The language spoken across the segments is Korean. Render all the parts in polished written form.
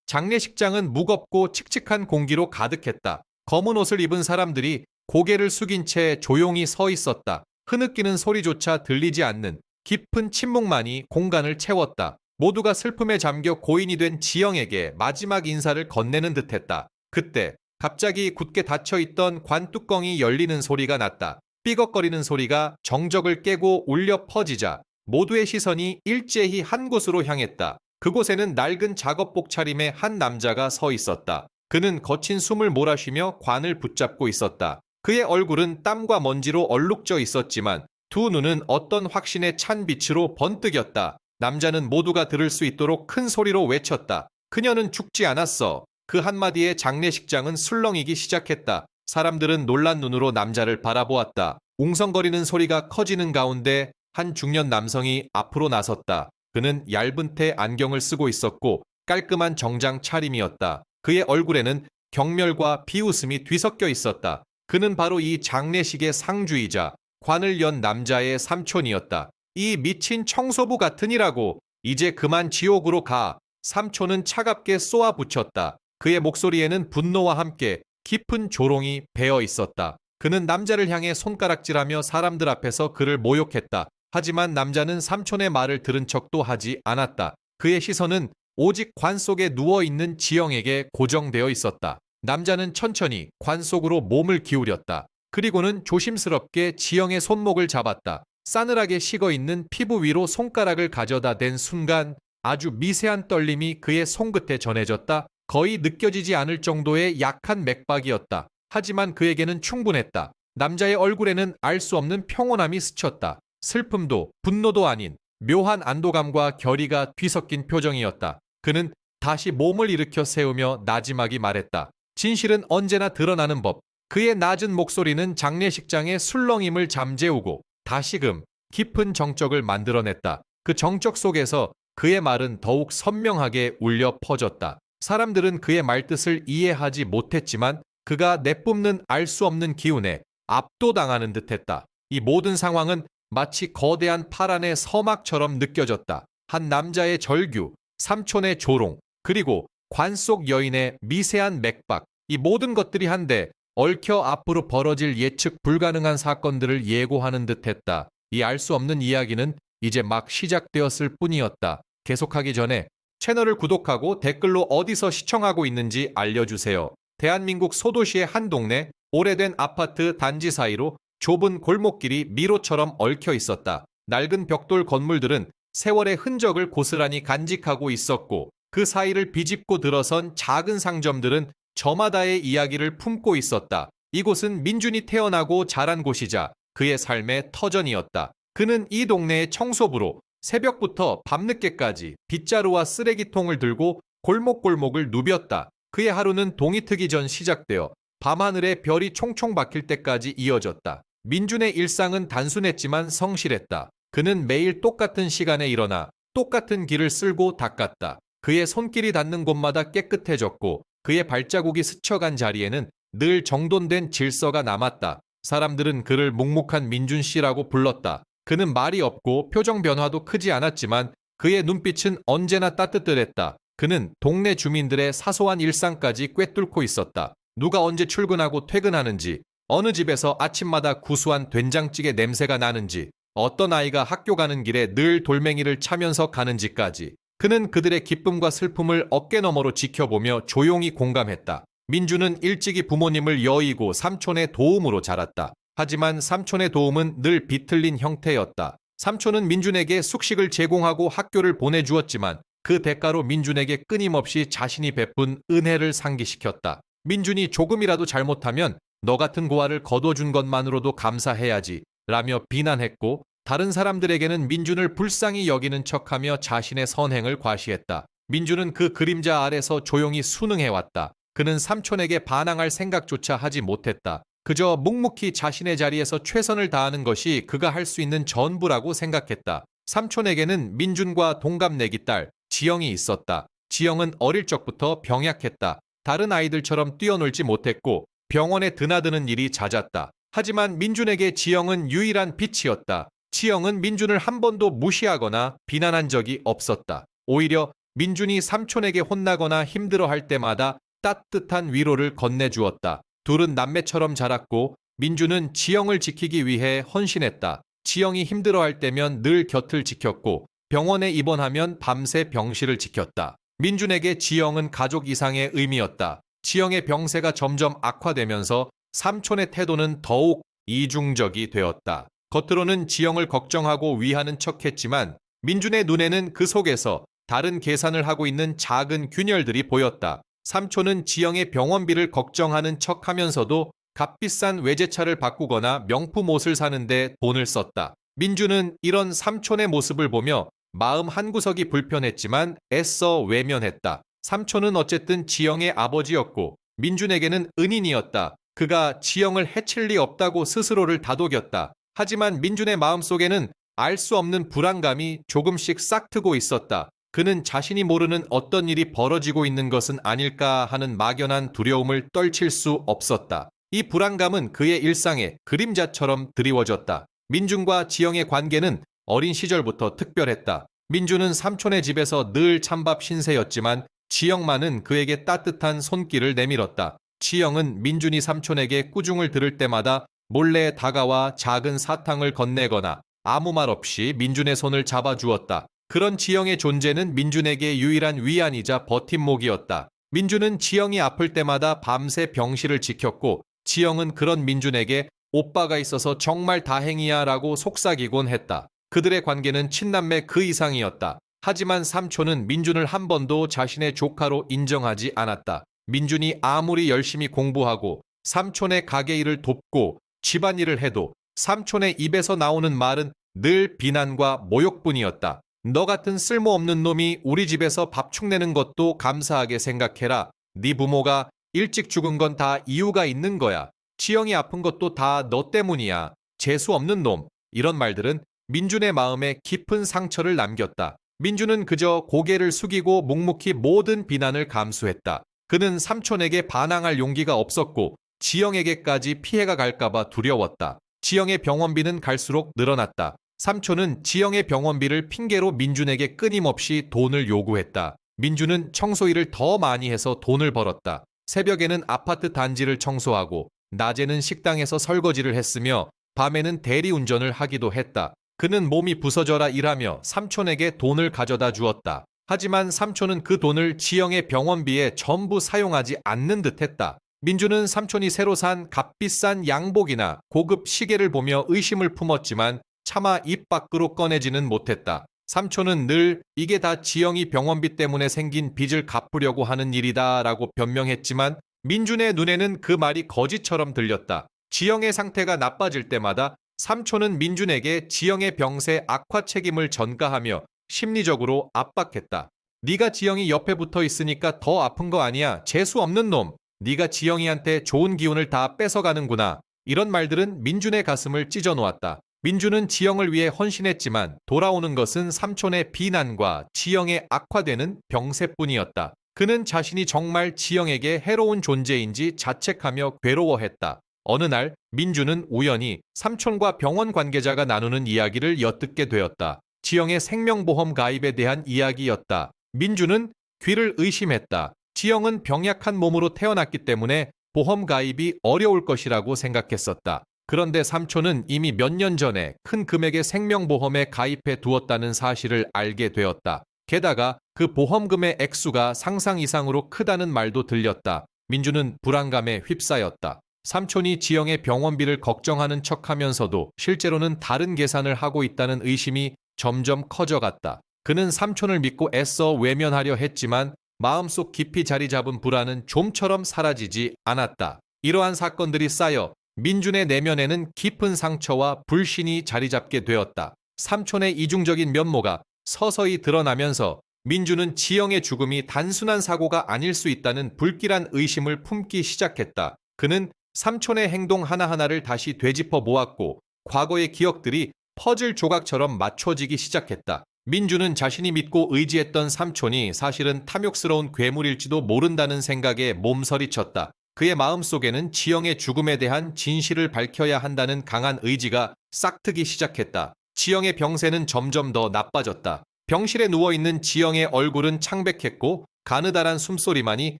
장례식장은 무겁고 칙칙한 공기로 가득했다. 검은 옷을 입은 사람들이 고개를 숙인 채 조용히 서 있었다. 흐느끼는 소리조차 들리지 않는 깊은 침묵만이 공간을 채웠다. 모두가 슬픔에 잠겨 고인이 된 지영에게 마지막 인사를 건네는 듯했다. 그때 갑자기 굳게 닫혀있던 관 뚜껑이 열리는 소리가 났다. 삐걱거리는 소리가 정적을 깨고 울려 퍼지자 모두의 시선이 일제히 한 곳으로 향했다. 그곳에는 낡은 작업복 차림의 한 남자가 서 있었다. 그는 거친 숨을 몰아쉬며 관을 붙잡고 있었다. 그의 얼굴은 땀과 먼지로 얼룩져 있었지만 두 눈은 어떤 확신에 찬 빛으로 번뜩였다. 남자는 모두가 들을 수 있도록 큰 소리로 외쳤다. 그녀는 죽지 않았어. 그 한마디에 장례식장은 술렁이기 시작했다. 사람들은 놀란 눈으로 남자를 바라보았다. 웅성거리는 소리가 커지는 가운데 한 중년 남성이 앞으로 나섰다. 그는 얇은 테 안경을 쓰고 있었고 깔끔한 정장 차림이었다. 그의 얼굴에는 경멸과 비웃음이 뒤섞여 있었다. 그는 바로 이 장례식의 상주이자 관을 연 남자의 삼촌이었다. 이 미친 청소부 같으니라고 이제 그만 지옥으로 가. 삼촌은 차갑게 쏘아붙였다. 그의 목소리에는 분노와 함께 깊은 조롱이 배어 있었다. 그는 남자를 향해 손가락질하며 사람들 앞에서 그를 모욕했다. 하지만 남자는 삼촌의 말을 들은 척도 하지 않았다. 그의 시선은 오직 관 속에 누워있는 지영에게 고정되어 있었다. 남자는 천천히 관 속으로 몸을 기울였다. 그리고는 조심스럽게 지영의 손목을 잡았다. 싸늘하게 식어있는 피부 위로 손가락을 가져다 댄 순간 아주 미세한 떨림이 그의 손끝에 전해졌다. 거의 느껴지지 않을 정도의 약한 맥박이었다. 하지만 그에게는 충분했다. 남자의 얼굴에는 알 수 없는 평온함이 스쳤다. 슬픔도 분노도 아닌 묘한 안도감과 결의가 뒤섞인 표정이었다. 그는 다시 몸을 일으켜 세우며 나지막이 말했다. 진실은 언제나 드러나는 법. 그의 낮은 목소리는 장례식장의 술렁임을 잠재우고 다시금 깊은 정적을 만들어냈다. 그 정적 속에서 그의 말은 더욱 선명하게 울려 퍼졌다. 사람들은 그의 말뜻을 이해하지 못했지만 그가 내뿜는 알 수 없는 기운에 압도당하는 듯했다. 이 모든 상황은 마치 거대한 파란의 서막처럼 느껴졌다. 한 남자의 절규, 삼촌의 조롱, 그리고 관 속 여인의 미세한 맥박, 이 모든 것들이 한데 얽혀 앞으로 벌어질 예측 불가능한 사건들을 예고하는 듯했다. 이 알 수 없는 이야기는 이제 막 시작되었을 뿐이었다. 계속하기 전에 채널을 구독하고 댓글로 어디서 시청하고 있는지 알려주세요. 대한민국 소도시의 한 동네, 오래된 아파트 단지 사이로 좁은 골목길이 미로처럼 얽혀 있었다. 낡은 벽돌 건물들은 세월의 흔적을 고스란히 간직하고 있었고 그 사이를 비집고 들어선 작은 상점들은 저마다의 이야기를 품고 있었다. 이곳은 민준이 태어나고 자란 곳이자 그의 삶의 터전이었다. 그는 이 동네의 청소부로 새벽부터 밤늦게까지 빗자루와 쓰레기통을 들고 골목골목을 누볐다. 그의 하루는 동이 트기 전 시작되어 밤하늘에 별이 총총 박힐 때까지 이어졌다. 민준의 일상은 단순했지만 성실했다. 그는 매일 똑같은 시간에 일어나 똑같은 길을 쓸고 닦았다. 그의 손길이 닿는 곳마다 깨끗해졌고 그의 발자국이 스쳐간 자리에는 늘 정돈된 질서가 남았다. 사람들은 그를 묵묵한 민준 씨라고 불렀다. 그는 말이 없고 표정 변화도 크지 않았지만 그의 눈빛은 언제나 따뜻했다. 그는 동네 주민들의 사소한 일상까지 꿰뚫고 있었다. 누가 언제 출근하고 퇴근하는지, 어느 집에서 아침마다 구수한 된장찌개 냄새가 나는지, 어떤 아이가 학교 가는 길에 늘 돌멩이를 차면서 가는지까지. 그는 그들의 기쁨과 슬픔을 어깨너머로 지켜보며 조용히 공감했다. 민주는 일찍이 부모님을 여의고 삼촌의 도움으로 자랐다. 하지만 삼촌의 도움은 늘 비틀린 형태였다. 삼촌은 민준에게 숙식을 제공하고 학교를 보내주었지만 그 대가로 민준에게 끊임없이 자신이 베푼 은혜를 상기시켰다. 민준이 조금이라도 잘못하면 너 같은 고아를 거둬준 것만으로도 감사해야지 라며 비난했고 다른 사람들에게는 민준을 불쌍히 여기는 척하며 자신의 선행을 과시했다. 민준은 그 그림자 아래서 조용히 순응해왔다. 그는 삼촌에게 반항할 생각조차 하지 못했다. 그저 묵묵히 자신의 자리에서 최선을 다하는 것이 그가 할 수 있는 전부라고 생각했다. 삼촌에게는 민준과 동갑내기 딸 지영이 있었다. 지영은 어릴 적부터 병약했다. 다른 아이들처럼 뛰어놀지 못했고 병원에 드나드는 일이 잦았다. 하지만 민준에게 지영은 유일한 빛이었다. 지영은 민준을 한 번도 무시하거나 비난한 적이 없었다. 오히려 민준이 삼촌에게 혼나거나 힘들어할 때마다 따뜻한 위로를 건네주었다. 둘은 남매처럼 자랐고 민준은 지영을 지키기 위해 헌신했다. 지영이 힘들어할 때면 늘 곁을 지켰고 병원에 입원하면 밤새 병실을 지켰다. 민준에게 지영은 가족 이상의 의미였다. 지영의 병세가 점점 악화되면서 삼촌의 태도는 더욱 이중적이 되었다. 겉으로는 지영을 걱정하고 위하는 척했지만 민준의 눈에는 그 속에서 다른 계산을 하고 있는 작은 균열들이 보였다. 삼촌은 지영의 병원비를 걱정하는 척하면서도 값비싼 외제차를 바꾸거나 명품 옷을 사는데 돈을 썼다. 민준은 이런 삼촌의 모습을 보며 마음 한구석이 불편했지만 애써 외면했다. 삼촌은 어쨌든 지영의 아버지였고 민준에게는 은인이었다. 그가 지영을 해칠 리 없다고 스스로를 다독였다. 하지만 민준의 마음속에는 알 수 없는 불안감이 조금씩 싹트고 있었다. 그는 자신이 모르는 어떤 일이 벌어지고 있는 것은 아닐까 하는 막연한 두려움을 떨칠 수 없었다. 이 불안감은 그의 일상에 그림자처럼 드리워졌다. 민준과 지영의 관계는 어린 시절부터 특별했다. 민준은 삼촌의 집에서 늘 찬밥 신세였지만 지영만은 그에게 따뜻한 손길을 내밀었다. 지영은 민준이 삼촌에게 꾸중을 들을 때마다 몰래 다가와 작은 사탕을 건네거나 아무 말 없이 민준의 손을 잡아주었다. 그런 지영의 존재는 민준에게 유일한 위안이자 버팀목이었다. 민준은 지영이 아플 때마다 밤새 병실을 지켰고 지영은 그런 민준에게 오빠가 있어서 정말 다행이야 라고 속삭이곤 했다. 그들의 관계는 친남매 그 이상이었다. 하지만 삼촌은 민준을 한 번도 자신의 조카로 인정하지 않았다. 민준이 아무리 열심히 공부하고 삼촌의 가게 일을 돕고 집안일을 해도 삼촌의 입에서 나오는 말은 늘 비난과 모욕뿐이었다. 너 같은 쓸모없는 놈이 우리 집에서 밥축 내는 것도 감사하게 생각해라. 네 부모가 일찍 죽은 건 다 이유가 있는 거야. 지영이 아픈 것도 다 너 때문이야. 재수 없는 놈. 이런 말들은 민준의 마음에 깊은 상처를 남겼다. 민준은 그저 고개를 숙이고 묵묵히 모든 비난을 감수했다. 그는 삼촌에게 반항할 용기가 없었고 지영에게까지 피해가 갈까봐 두려웠다. 지영의 병원비는 갈수록 늘어났다. 삼촌은 지영의 병원비를 핑계로 민준에게 끊임없이 돈을 요구했다. 민준은 청소일을 더 많이 해서 돈을 벌었다. 새벽에는 아파트 단지를 청소하고 낮에는 식당에서 설거지를 했으며 밤에는 대리운전을 하기도 했다. 그는 몸이 부서져라 일하며 삼촌에게 돈을 가져다 주었다. 하지만 삼촌은 그 돈을 지영의 병원비에 전부 사용하지 않는 듯했다. 민준은 삼촌이 새로 산 값비싼 양복이나 고급 시계를 보며 의심을 품었지만 차마 입 밖으로 꺼내지는 못했다. 삼촌은 늘 이게 다 지영이 병원비 때문에 생긴 빚을 갚으려고 하는 일이다 라고 변명했지만 민준의 눈에는 그 말이 거짓처럼 들렸다. 지영의 상태가 나빠질 때마다 삼촌은 민준에게 지영의 병세 악화 책임을 전가하며 심리적으로 압박했다. 네가 지영이 옆에 붙어 있으니까 더 아픈 거 아니야. 재수 없는 놈. 네가 지영이한테 좋은 기운을 다 뺏어가는구나. 이런 말들은 민준의 가슴을 찢어놓았다. 민준은 지영을 위해 헌신했지만 돌아오는 것은 삼촌의 비난과 지영의 악화되는 병세뿐이었다. 그는 자신이 정말 지영에게 해로운 존재인지 자책하며 괴로워했다. 어느 날 민준은 우연히 삼촌과 병원 관계자가 나누는 이야기를 엿듣게 되었다. 지영의 생명보험 가입에 대한 이야기였다. 민준은 귀를 의심했다. 지영은 병약한 몸으로 태어났기 때문에 보험 가입이 어려울 것이라고 생각했었다. 그런데 삼촌은 이미 몇 년 전에 큰 금액의 생명보험에 가입해 두었다는 사실을 알게 되었다. 게다가 그 보험금의 액수가 상상 이상으로 크다는 말도 들렸다. 민준은 불안감에 휩싸였다. 삼촌이 지영의 병원비를 걱정하는 척하면서도 실제로는 다른 계산을 하고 있다는 의심이 점점 커져갔다. 그는 삼촌을 믿고 애써 외면하려 했지만 마음속 깊이 자리 잡은 불안은 좀처럼 사라지지 않았다. 이러한 사건들이 쌓여 민준의 내면에는 깊은 상처와 불신이 자리 잡게 되었다. 삼촌의 이중적인 면모가 서서히 드러나면서 민준은 지영의 죽음이 단순한 사고가 아닐 수 있다는 불길한 의심을 품기 시작했다. 그는 삼촌의 행동 하나하나를 다시 되짚어 모았고 과거의 기억들이 퍼즐 조각처럼 맞춰지기 시작했다. 민준은 자신이 믿고 의지했던 삼촌이 사실은 탐욕스러운 괴물일지도 모른다는 생각에 몸서리쳤다. 그의 마음속에는 지영의 죽음에 대한 진실을 밝혀야 한다는 강한 의지가 싹트기 시작했다. 지영의 병세는 점점 더 나빠졌다. 병실에 누워있는 지영의 얼굴은 창백했고 가느다란 숨소리만이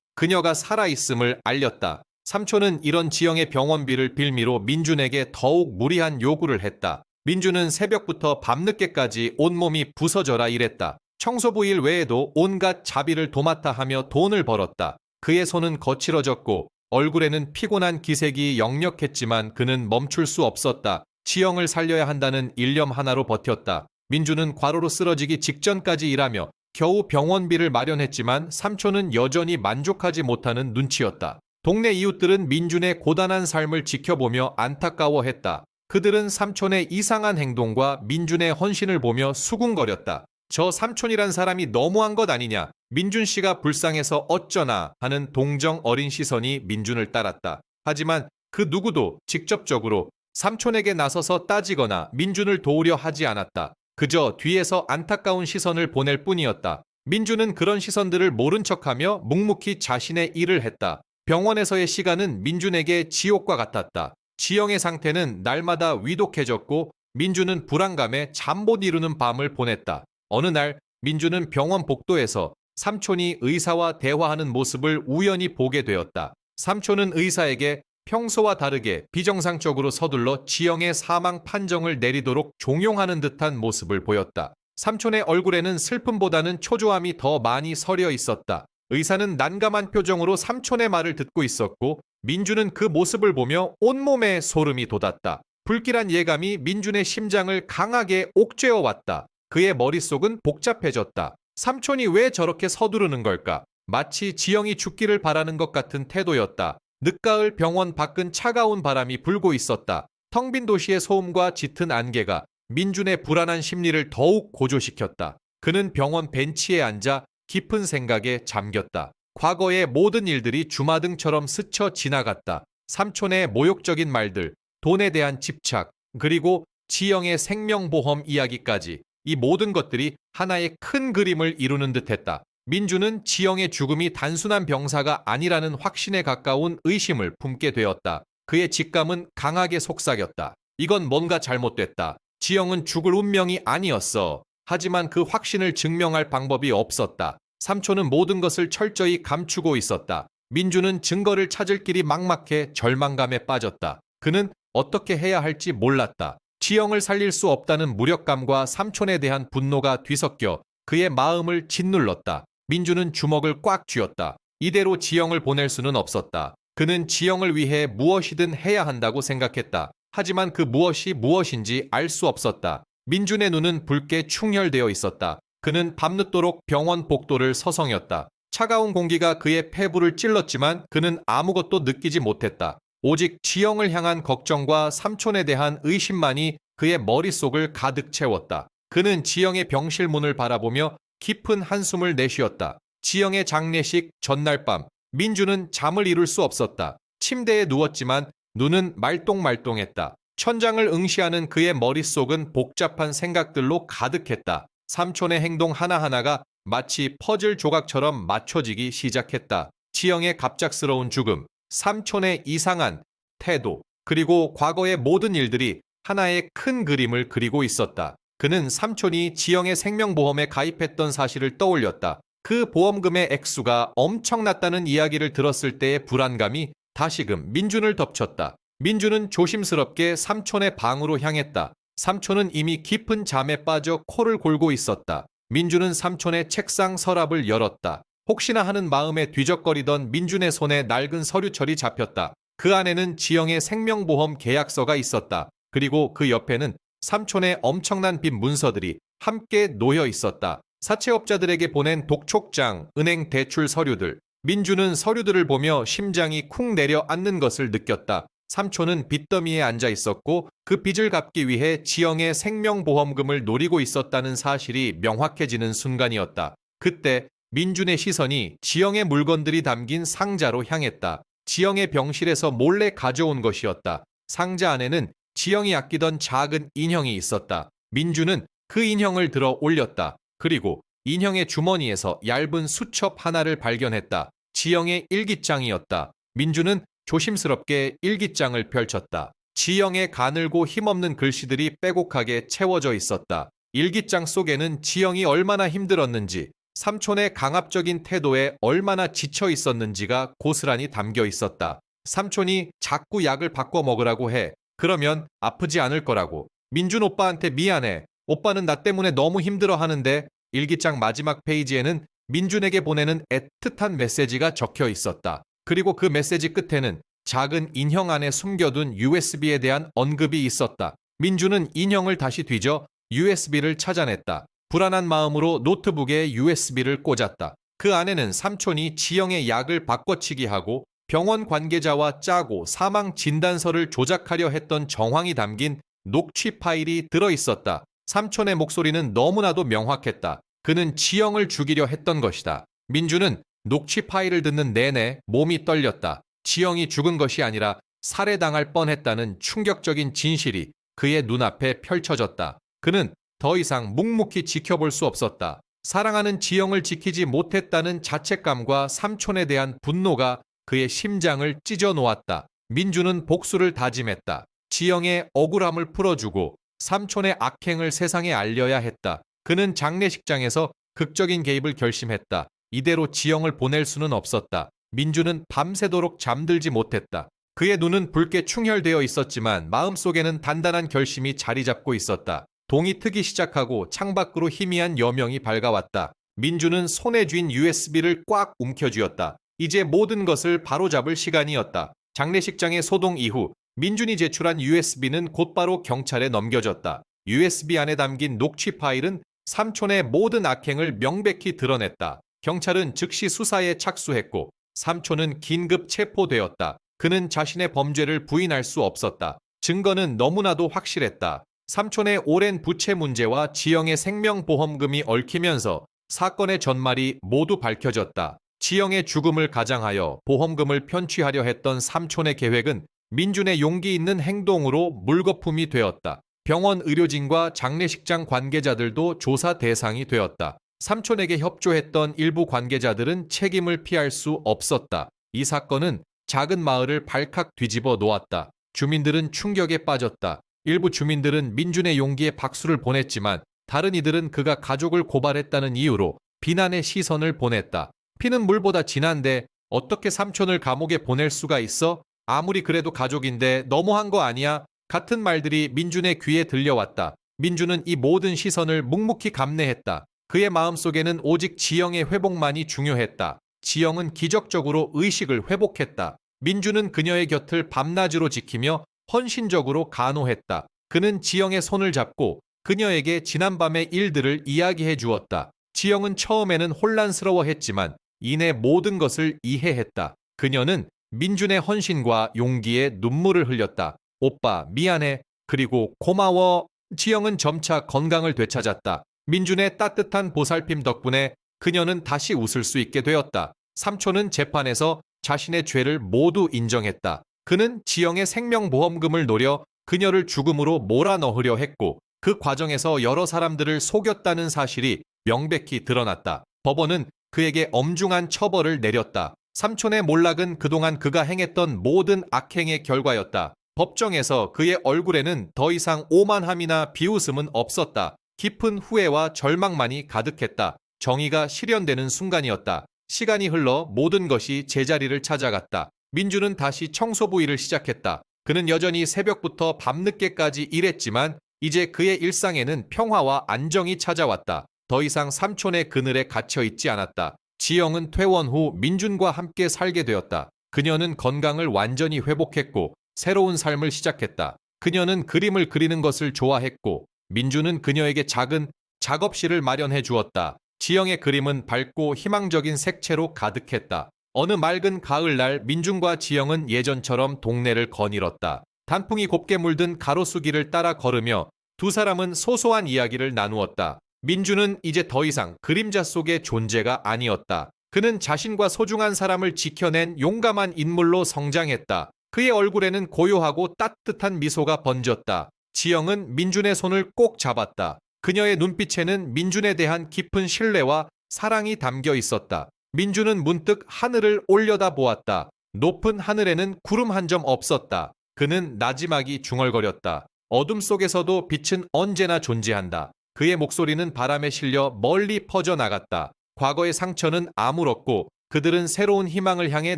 그녀가 살아있음을 알렸다. 삼촌은 이런 지영의 병원비를 빌미로 민준에게 더욱 무리한 요구를 했다. 민준은 새벽부터 밤늦게까지 온몸이 부서져라 일했다. 청소부 일 외에도 온갖 자비를 도맡아 하며 돈을 벌었다. 그의 손은 거칠어졌고 얼굴에는 피곤한 기색이 역력했지만 그는 멈출 수 없었다. 지영을 살려야 한다는 일념 하나로 버텼다. 민준은 과로로 쓰러지기 직전까지 일하며 겨우 병원비를 마련했지만 삼촌은 여전히 만족하지 못하는 눈치였다. 동네 이웃들은 민준의 고단한 삶을 지켜보며 안타까워했다. 그들은 삼촌의 이상한 행동과 민준의 헌신을 보며 수군거렸다. 저 삼촌이란 사람이 너무한 것 아니냐. 민준 씨가 불쌍해서 어쩌나 하는 동정 어린 시선이 민준을 따랐다. 하지만 그 누구도 직접적으로 삼촌에게 나서서 따지거나 민준을 도우려 하지 않았다. 그저 뒤에서 안타까운 시선을 보낼 뿐이었다. 민준은 그런 시선들을 모른 척하며 묵묵히 자신의 일을 했다. 병원에서의 시간은 민준에게 지옥과 같았다. 지영의 상태는 날마다 위독해졌고 민준은 불안감에 잠 못 이루는 밤을 보냈다. 어느 날 민준은 병원 복도에서 삼촌이 의사와 대화하는 모습을 우연히 보게 되었다. 삼촌은 의사에게 평소와 다르게 비정상적으로 서둘러 지영의 사망 판정을 내리도록 종용하는 듯한 모습을 보였다. 삼촌의 얼굴에는 슬픔보다는 초조함이 더 많이 서려 있었다. 의사는 난감한 표정으로 삼촌의 말을 듣고 있었고 민준은 그 모습을 보며 온몸에 소름이 돋았다. 불길한 예감이 민준의 심장을 강하게 옥죄어 왔다. 그의 머릿속은 복잡해졌다. 삼촌이 왜 저렇게 서두르는 걸까? 마치 지영이 죽기를 바라는 것 같은 태도였다. 늦가을 병원 밖은 차가운 바람이 불고 있었다. 텅 빈 도시의 소음과 짙은 안개가 민준의 불안한 심리를 더욱 고조시켰다. 그는 병원 벤치에 앉아 깊은 생각에 잠겼다. 과거의 모든 일들이 주마등처럼 스쳐 지나갔다. 삼촌의 모욕적인 말들, 돈에 대한 집착, 그리고 지영의 생명보험 이야기까지 이 모든 것들이 하나의 큰 그림을 이루는 듯했다. 민준은 지영의 죽음이 단순한 병사가 아니라는 확신에 가까운 의심을 품게 되었다. 그의 직감은 강하게 속삭였다. 이건 뭔가 잘못됐다. 지영은 죽을 운명이 아니었어. 하지만 그 확신을 증명할 방법이 없었다. 삼촌은 모든 것을 철저히 감추고 있었다. 민준은 증거를 찾을 길이 막막해 절망감에 빠졌다. 그는 어떻게 해야 할지 몰랐다. 지영을 살릴 수 없다는 무력감과 삼촌에 대한 분노가 뒤섞여 그의 마음을 짓눌렀다. 민준은 주먹을 꽉 쥐었다. 이대로 지영을 보낼 수는 없었다. 그는 지영을 위해 무엇이든 해야 한다고 생각했다. 하지만 그 무엇이 무엇인지 알 수 없었다. 민준의 눈은 붉게 충혈되어 있었다. 그는 밤늦도록 병원 복도를 서성였다. 차가운 공기가 그의 폐부를 찔렀지만 그는 아무것도 느끼지 못했다. 오직 지영을 향한 걱정과 삼촌에 대한 의심만이 그의 머릿속을 가득 채웠다. 그는 지영의 병실 문을 바라보며 깊은 한숨을 내쉬었다. 지영의 장례식 전날 밤, 민준은 잠을 이룰 수 없었다. 침대에 누웠지만 눈은 말똥말똥했다. 천장을 응시하는 그의 머릿속은 복잡한 생각들로 가득했다. 삼촌의 행동 하나하나가 마치 퍼즐 조각처럼 맞춰지기 시작했다. 지영의 갑작스러운 죽음, 삼촌의 이상한 태도, 그리고 과거의 모든 일들이 하나의 큰 그림을 그리고 있었다. 그는 삼촌이 지영의 생명보험에 가입했던 사실을 떠올렸다. 그 보험금의 액수가 엄청났다는 이야기를 들었을 때의 불안감이 다시금 민준을 덮쳤다. 민준은 조심스럽게 삼촌의 방으로 향했다. 삼촌은 이미 깊은 잠에 빠져 코를 골고 있었다. 민준은 삼촌의 책상 서랍을 열었다. 혹시나 하는 마음에 뒤적거리던 민준의 손에 낡은 서류철이 잡혔다. 그 안에는 지영의 생명보험 계약서가 있었다. 그리고 그 옆에는 삼촌의 엄청난 빚 문서들이 함께 놓여 있었다. 사채업자들에게 보낸 독촉장, 은행 대출 서류들. 민준은 서류들을 보며 심장이 쿵 내려앉는 것을 느꼈다. 삼촌은 빚더미에 앉아 있었고 그 빚을 갚기 위해 지영의 생명보험금을 노리고 있었다는 사실이 명확해지는 순간이었다. 그때 민준의 시선이 지영의 물건들이 담긴 상자로 향했다. 지영의 병실에서 몰래 가져온 것이었다. 상자 안에는 지영이 아끼던 작은 인형이 있었다. 민준은 그 인형을 들어 올렸다. 그리고 인형의 주머니에서 얇은 수첩 하나를 발견했다. 지영의 일기장이었다. 민준은 조심스럽게 일기장을 펼쳤다. 지영의 가늘고 힘없는 글씨들이 빼곡하게 채워져 있었다. 일기장 속에는 지영이 얼마나 힘들었는지, 삼촌의 강압적인 태도에 얼마나 지쳐 있었는지가 고스란히 담겨 있었다. 삼촌이 자꾸 약을 바꿔 먹으라고 해. 그러면 아프지 않을 거라고. 민준 오빠한테 미안해. 오빠는 나 때문에 너무 힘들어 하는데. 일기장 마지막 페이지에는 민준에게 보내는 애틋한 메시지가 적혀 있었다. 그리고 그 메시지 끝에는 작은 인형 안에 숨겨둔 USB에 대한 언급이 있었다. 민준은 인형을 다시 뒤져 USB를 찾아냈다. 불안한 마음으로 노트북에 USB를 꽂았다. 그 안에는 삼촌이 지영의 약을 바꿔치기 하고 병원 관계자와 짜고 사망 진단서를 조작하려 했던 정황이 담긴 녹취 파일이 들어있었다. 삼촌의 목소리는 너무나도 명확했다. 그는 지영을 죽이려 했던 것이다. 민주는 녹취 파일을 듣는 내내 몸이 떨렸다. 지영이 죽은 것이 아니라 살해당할 뻔했다는 충격적인 진실이 그의 눈앞에 펼쳐졌다. 그는 더 이상 묵묵히 지켜볼 수 없었다. 사랑하는 지영을 지키지 못했다는 자책감과 삼촌에 대한 분노가 그의 심장을 찢어 놓았다. 민주는 복수를 다짐했다. 지영의 억울함을 풀어주고 삼촌의 악행을 세상에 알려야 했다. 그는 장례식장에서 극적인 개입을 결심했다. 이대로 지영을 보낼 수는 없었다. 민주는 밤새도록 잠들지 못했다. 그의 눈은 붉게 충혈되어 있었지만 마음속에는 단단한 결심이 자리 잡고 있었다. 동이 트기 시작하고 창밖으로 희미한 여명이 밝아왔다. 민주는 손에 쥔 USB를 꽉 움켜쥐었다. 이제 모든 것을 바로잡을 시간이었다. 장례식장의 소동 이후 민준이 제출한 USB는 곧바로 경찰에 넘겨졌다. USB 안에 담긴 녹취 파일은 삼촌의 모든 악행을 명백히 드러냈다. 경찰은 즉시 수사에 착수했고 삼촌은 긴급 체포되었다. 그는 자신의 범죄를 부인할 수 없었다. 증거는 너무나도 확실했다. 삼촌의 오랜 부채 문제와 지영의 생명보험금이 얽히면서 사건의 전말이 모두 밝혀졌다. 지영의 죽음을 가장하여 보험금을 편취하려 했던 삼촌의 계획은 민준의 용기 있는 행동으로 물거품이 되었다. 병원 의료진과 장례식장 관계자들도 조사 대상이 되었다. 삼촌에게 협조했던 일부 관계자들은 책임을 피할 수 없었다. 이 사건은 작은 마을을 발칵 뒤집어 놓았다. 주민들은 충격에 빠졌다. 일부 주민들은 민준의 용기에 박수를 보냈지만 다른 이들은 그가 가족을 고발했다는 이유로 비난의 시선을 보냈다. 피는 물보다 진한데 어떻게 삼촌을 감옥에 보낼 수가 있어? 아무리 그래도 가족인데 너무한 거 아니야? 같은 말들이 민준의 귀에 들려왔다. 민준은 이 모든 시선을 묵묵히 감내했다. 그의 마음속에는 오직 지영의 회복만이 중요했다. 지영은 기적적으로 의식을 회복했다. 민준은 그녀의 곁을 밤낮으로 지키며 헌신적으로 간호했다. 그는 지영의 손을 잡고 그녀에게 지난밤의 일들을 이야기해 주었다. 지영은 처음에는 혼란스러워했지만 이내 모든 것을 이해했다. 그녀는 민준의 헌신과 용기에 눈물을 흘렸다. 오빠, 미안해. 그리고 고마워. 지영은 점차 건강을 되찾았다. 민준의 따뜻한 보살핌 덕분에 그녀는 다시 웃을 수 있게 되었다. 삼촌은 재판에서 자신의 죄를 모두 인정했다. 그는 지영의 생명보험금을 노려 그녀를 죽음으로 몰아넣으려 했고 그 과정에서 여러 사람들을 속였다는 사실이 명백히 드러났다. 법원은 그에게 엄중한 처벌을 내렸다. 삼촌의 몰락은 그동안 그가 행했던 모든 악행의 결과였다. 법정에서 그의 얼굴에는 더 이상 오만함이나 비웃음은 없었다. 깊은 후회와 절망만이 가득했다. 정의가 실현되는 순간이었다. 시간이 흘러 모든 것이 제자리를 찾아갔다. 민주는 다시 청소부 일을 시작했다. 그는 여전히 새벽부터 밤늦게까지 일했지만 이제 그의 일상에는 평화와 안정이 찾아왔다. 더 이상 삼촌의 그늘에 갇혀 있지 않았다. 지영은 퇴원 후 민준과 함께 살게 되었다. 그녀는 건강을 완전히 회복했고 새로운 삶을 시작했다. 그녀는 그림을 그리는 것을 좋아했고 민준은 그녀에게 작은 작업실을 마련해 주었다. 지영의 그림은 밝고 희망적인 색채로 가득했다. 어느 맑은 가을날 민준과 지영은 예전처럼 동네를 거닐었다. 단풍이 곱게 물든 가로수길을 따라 걸으며 두 사람은 소소한 이야기를 나누었다. 민준은 이제 더 이상 그림자 속의 존재가 아니었다. 그는 자신과 소중한 사람을 지켜낸 용감한 인물로 성장했다. 그의 얼굴에는 고요하고 따뜻한 미소가 번졌다. 지영은 민준의 손을 꼭 잡았다. 그녀의 눈빛에는 민준에 대한 깊은 신뢰와 사랑이 담겨 있었다. 민준은 문득 하늘을 올려다 보았다. 높은 하늘에는 구름 한 점 없었다. 그는 나지막이 중얼거렸다. 어둠 속에서도 빛은 언제나 존재한다. 그의 목소리는 바람에 실려 멀리 퍼져나갔다. 과거의 상처는 아물었고 그들은 새로운 희망을 향해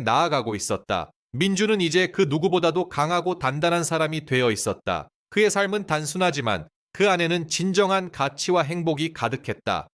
나아가고 있었다. 민주는 이제 그 누구보다도 강하고 단단한 사람이 되어 있었다. 그의 삶은 단순하지만 그 안에는 진정한 가치와 행복이 가득했다.